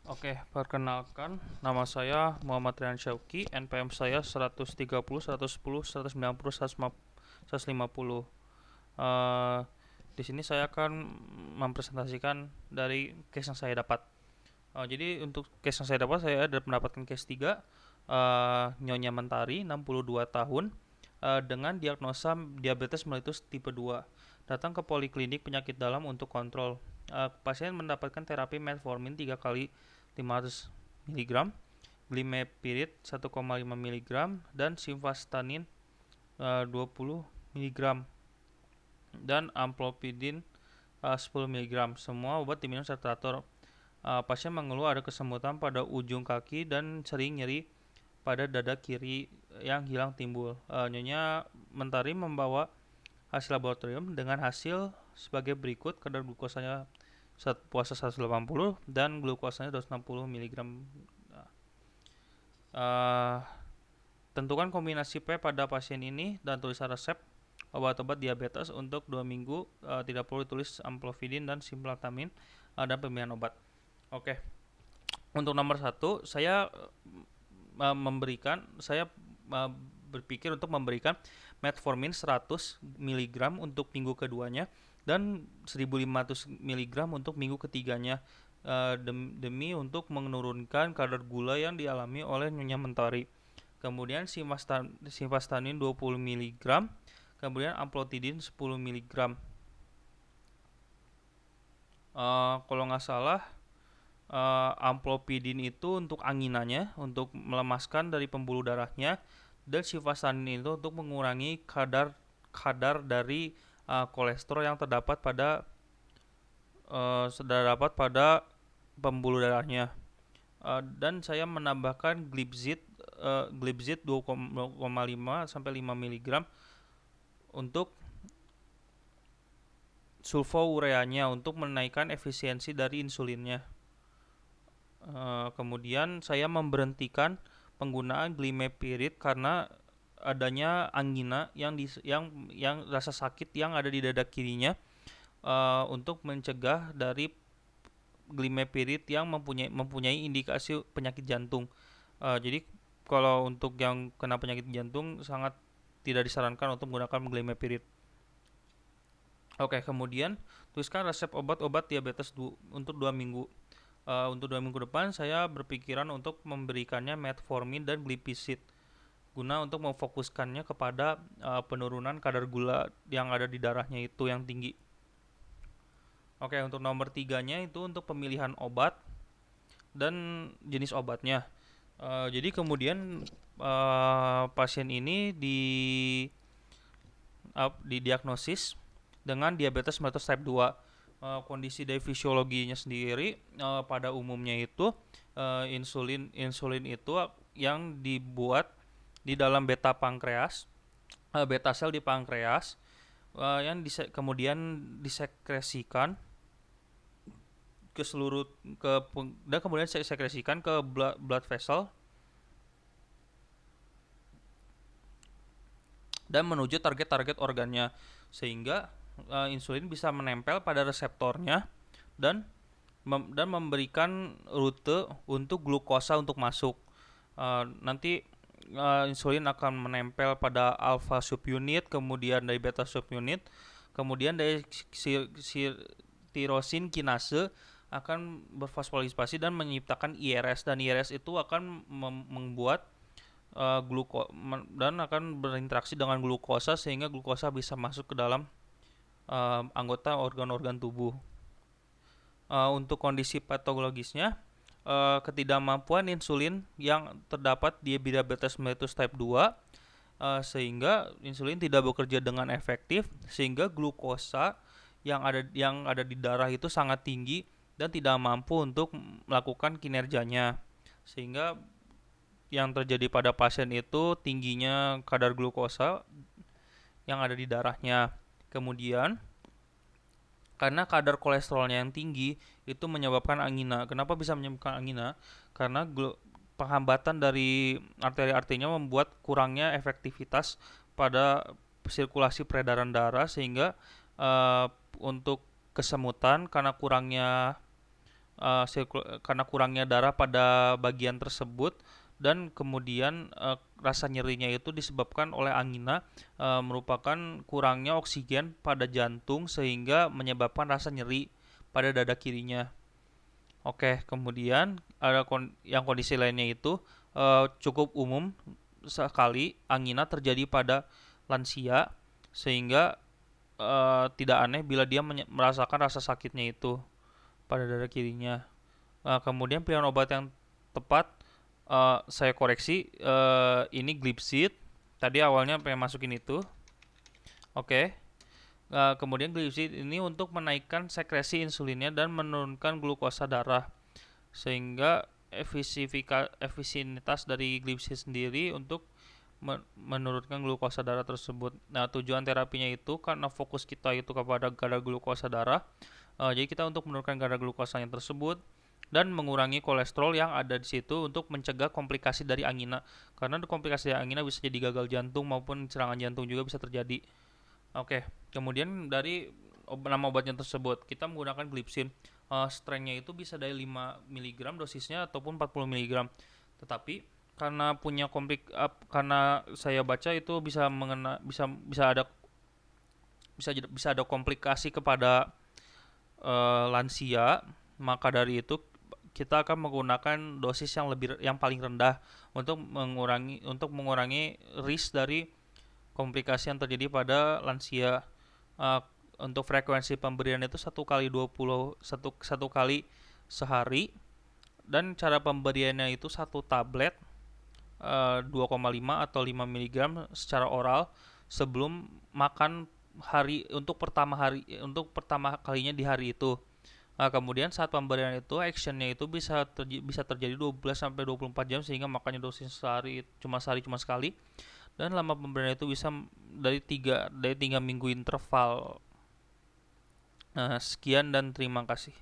Oke, perkenalkan, nama saya Muhammad Rian Syauki, NPM saya 130, 110, 190, 150. Eh, di sini saya akan mempresentasikan dari case yang saya dapat. Jadi untuk case yang saya dapat, saya ada mendapatkan case 3, Nyonya Mentari, 62 tahun, dengan diagnosa diabetes mellitus tipe 2. Datang ke poliklinik penyakit dalam untuk kontrol. Pasien mendapatkan terapi metformin 3 kali 500 mg, Glimepirid 1,5 mg, dan Simvastatin 20 mg, dan Amlodipine 10 mg. Semua obat diminum secara teratur. Pasien mengeluh ada kesemutan pada ujung kaki dan sering nyeri pada dada kiri yang hilang timbul. Nyonya Mentari membawa hasil laboratorium dengan hasil sebagai berikut: kadar glukosanya saat puasa 180 dan glukosanya 260 mg. Tentukan kombinasi P pada pasien ini dan tulisan resep obat-obat diabetes untuk 2 minggu. Tidak perlu tulis amlodipine dan simvastatin, dan pemilihan obat. Oke. Untuk nomor 1, saya berpikir untuk memberikan metformin 100 mg untuk minggu keduanya dan 1500 mg untuk minggu ketiganya, demi untuk menurunkan kadar gula yang dialami oleh Nyonya Mentari. Kemudian simvastatin 20 mg, kemudian amlodipine 10 mg. Kalau nggak salah, amlodipine itu untuk anginanya, untuk melemaskan dari pembuluh darahnya, dan simvastatin itu untuk mengurangi kadar dari kolesterol yang terdapat pada pembuluh darahnya. Dan saya menambahkan glipizid 2,5 sampai 5 mg untuk sulfoureanya untuk menaikkan efisiensi dari insulinnya. Kemudian saya memberhentikan penggunaan Glimepirid karena adanya angina yang rasa sakit yang ada di dada kirinya, untuk mencegah dari Glimepirid yang mempunyai indikasi penyakit jantung. Jadi kalau untuk yang kena penyakit jantung sangat tidak disarankan untuk menggunakan Glimepirid. Oke, kemudian tuliskan resep obat-obat diabetes untuk 2 minggu. Untuk 2 minggu depan saya berpikiran untuk memberikannya metformin dan glipizid guna untuk memfokuskannya kepada penurunan kadar gula yang ada di darahnya itu yang tinggi. Oke, untuk nomor 3-nya itu untuk pemilihan obat dan jenis obatnya. Jadi kemudian pasien ini didiagnosis dengan diabetes mellitus type 2. Kondisi dari fisiologinya sendiri, pada umumnya itu insulin itu yang dibuat di dalam beta pankreas, beta sel di pankreas, yang kemudian disekresikan ke seluruh dan kemudian disekresikan ke blood vessel dan menuju target-target organnya, sehingga insulin bisa menempel pada reseptornya dan memberikan rute untuk glukosa untuk masuk. Nanti insulin akan menempel pada alpha subunit, kemudian dari beta subunit, kemudian dari tirosin kinase akan berfosforilisasi dan menciptakan IRS, dan IRS itu akan membuat dan akan berinteraksi dengan glukosa sehingga glukosa bisa masuk ke dalam anggota organ-organ tubuh. Untuk kondisi patologisnya, ketidakmampuan insulin yang terdapat di diabetes mellitus type 2, sehingga insulin tidak bekerja dengan efektif, sehingga glukosa yang ada di darah itu sangat tinggi dan tidak mampu untuk melakukan kinerjanya, sehingga yang terjadi pada pasien itu tingginya kadar glukosa yang ada di darahnya. Kemudian karena kadar kolesterolnya yang tinggi itu menyebabkan angina. Kenapa bisa menyebabkan angina? Karena penghambatan dari arteri-arterinya membuat kurangnya efektivitas pada sirkulasi peredaran darah, sehingga untuk kesemutan karena kurangnya karena kurangnya darah pada bagian tersebut, dan kemudian rasa nyerinya itu disebabkan oleh angina, merupakan kurangnya oksigen pada jantung sehingga menyebabkan rasa nyeri pada dada kirinya. Oke, kemudian ada yang kondisi lainnya itu cukup umum sekali angina terjadi pada lansia, sehingga tidak aneh bila dia merasakan rasa sakitnya itu pada dada kirinya. Kemudian pilihan obat yang tepat, saya koreksi, ini Glipsit. Tadi awalnya pengen masukin itu. Oke. Kemudian Glipsit ini untuk menaikkan sekresi insulinnya dan menurunkan glukosa darah, sehingga efisienitas dari Glipsit sendiri untuk menurunkan glukosa darah tersebut. Nah, tujuan terapinya itu karena fokus kita itu kepada kadar glukosa darah, jadi kita untuk menurunkan kadar glukosanya tersebut dan mengurangi kolesterol yang ada di situ untuk mencegah komplikasi dari angina. Karena komplikasi dari angina bisa jadi gagal jantung maupun serangan jantung juga bisa terjadi. Oke, kemudian dari nama obatnya tersebut kita menggunakan Glipsin. Strength-nya itu bisa dari 5 mg dosisnya ataupun 40 mg. Tetapi karena karena saya baca itu bisa ada komplikasi kepada lansia, maka dari itu kita akan menggunakan dosis yang paling rendah untuk mengurangi risk dari komplikasi yang terjadi pada lansia. Untuk frekuensi pemberian itu 1 kali sehari, dan cara pemberiannya itu 1 tablet 2,5 atau 5 mg secara oral sebelum makan untuk pertama kalinya di hari itu. Kemudian saat pemberian itu actionnya itu bisa terjadi 12 sampai 24 jam, sehingga makannya dosis sehari cuma sekali, dan lama pemberian itu bisa dari 3 minggu interval. Sekian dan terima kasih.